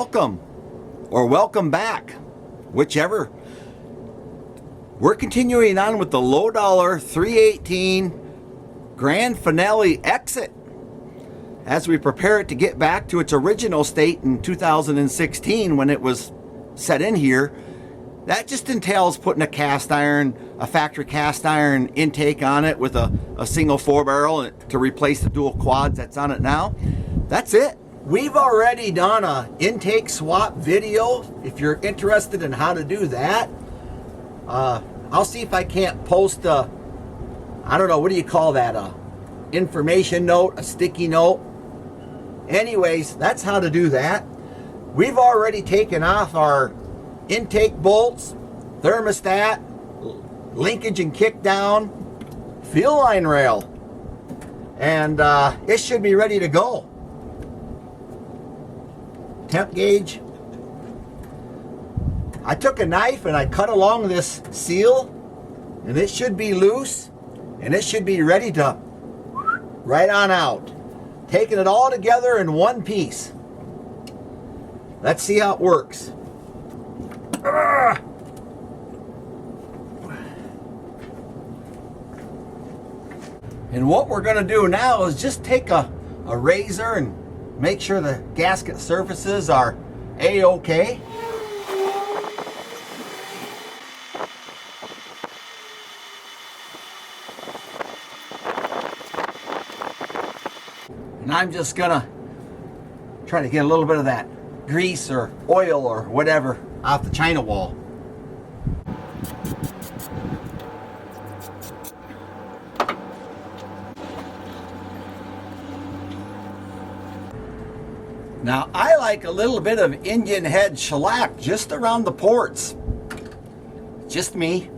welcome or welcome back, whichever. We're continuing on with the low dollar 318 grand finale exit as we prepare it to get back to its original state in 2016 when it was set in here. That just entails putting a factory cast iron intake on it with a single 4-barrel to replace the dual quads that's on it now. That's it. We've already done an intake swap video. If you're interested in how to do that, I'll see if I can't post I don't know, what do you call that? A information note, a sticky note. Anyways, that's how to do that. We've already taken off our intake bolts, thermostat, linkage and kick down, fuel line rail, and it should be ready to go. Temp gauge. I took a knife and I cut along this seal, and it should be loose, and it should be ready to right on out. Taking it all together in one piece. Let's see how it works. And what we're going to do now is just take a razor and make sure the gasket surfaces are A-OK. And I'm just gonna try to get a little bit of that grease or oil or whatever off the China wall. Now I like a little bit of engine head shellac just around the ports. Just me.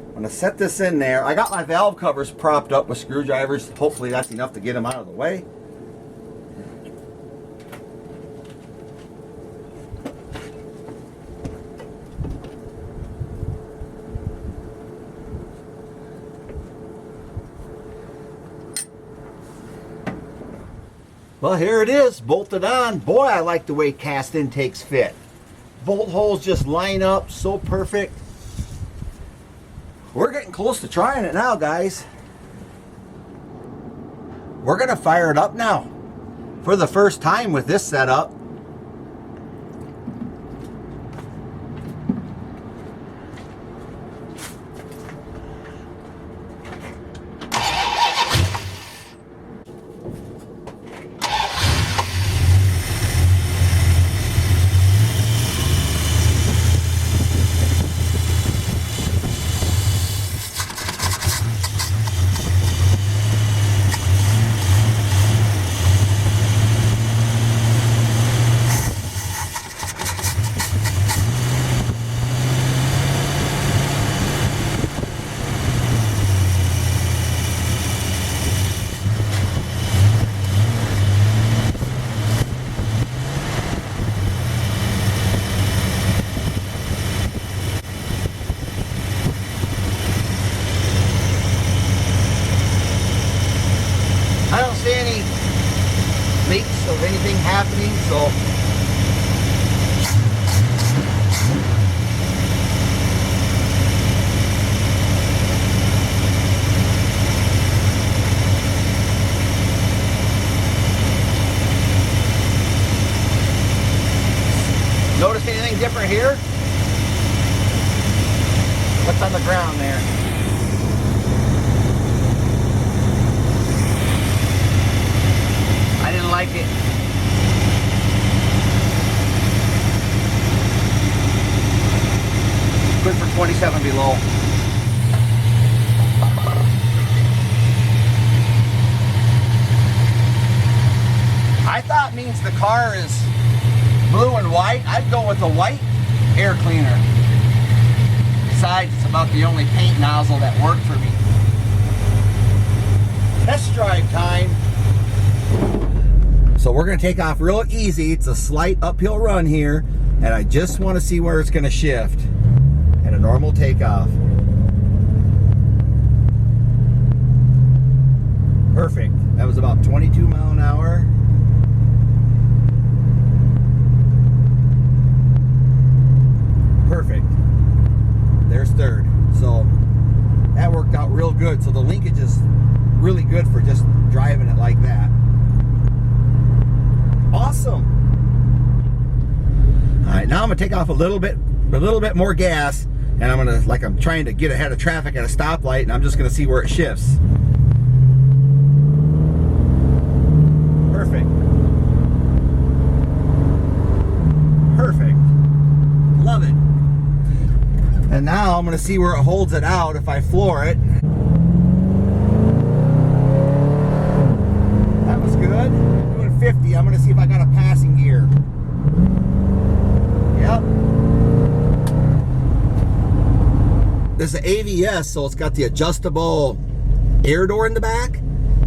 I'm going to set this in there. I got my valve covers propped up with screwdrivers. Hopefully that's enough to get them out of the way. Well, here it is, bolted on. Boy, I like the way cast intakes fit. Bolt holes just line up so perfect. We're getting close to trying it now, guys. We're gonna fire it up now for the first time with this setup. I don't see any leaks of anything happening, so notice anything different here? What's on the ground there? I didn't like it. Good for 27 below. I thought means the car is blue and white. I'd go with a white air cleaner. Besides, it's about the only paint nozzle that worked for me. Test drive time. So we're going to take off real easy. It's a slight uphill run here, and I just want to see where it's going to shift at a normal takeoff. Perfect. That was about 22 mile an hour. Perfect. There's third. So that worked out real good. So the linkage is really good for just driving it like that. Awesome. All right, now I'm gonna take off a little bit more gas, and I'm gonna, like I'm trying to get ahead of traffic at a stoplight, and I'm just gonna see where it shifts. Perfect. Perfect. Love it. And now I'm gonna see where it holds it out if I floor it. That was good. I'm doing 50. I'm gonna see if I got a passing gear. Yep. This is an AVS, so it's got the adjustable air door in the back,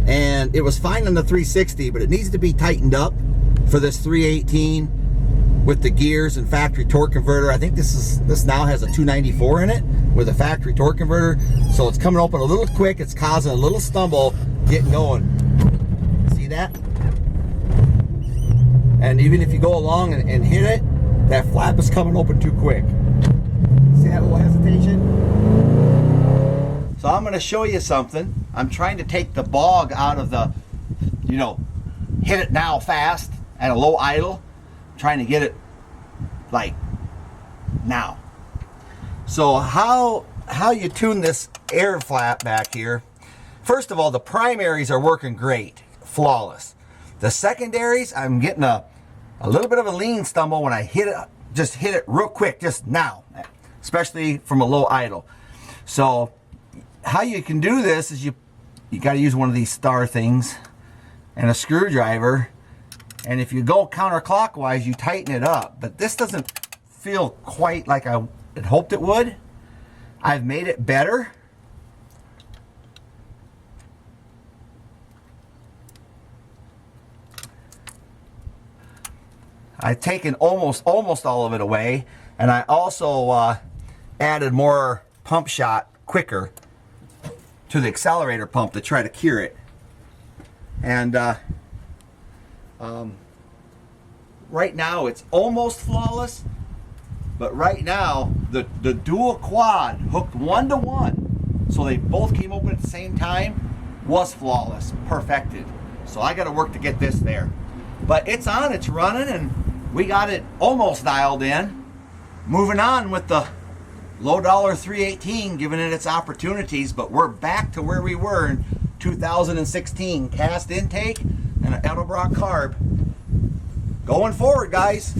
and it was fine on the 360, but it needs to be tightened up for this 318 with the gears and factory torque converter. I think this now has a 294 in it with a factory torque converter, so it's coming open a little quick. It's causing a little stumble getting going. See that? And even if you go along and hit it, that flap is coming open too quick. See that little hesitation? So I'm going to show you something. I'm trying to take the bog out of the, hit it now fast at a low idle. Trying to get it like now. So how you tune this air flap back here? First of all, the primaries are working great, flawless. The secondaries, I'm getting a little bit of a lean stumble when I hit it, just hit it real quick, just now, especially from a low idle. So how you can do this is you got to use one of these star things and a screwdriver. And if you go counterclockwise, you tighten it up. But this doesn't feel quite like I had hoped it would. I've made it better. I've taken almost all of it away. And I also added more pump shot quicker to the accelerator pump to try to cure it. And right now it's almost flawless, but right now the dual quad hooked 1-to-1, so they both came open at the same time, was flawless, perfected. So I got to work to get this there, but it's on, it's running, and we got it almost dialed in. Moving on with the low dollar 318, giving it its opportunities, but we're back to where we were in 2016. Cast intake and an Edelbrock carb. Going forward, guys.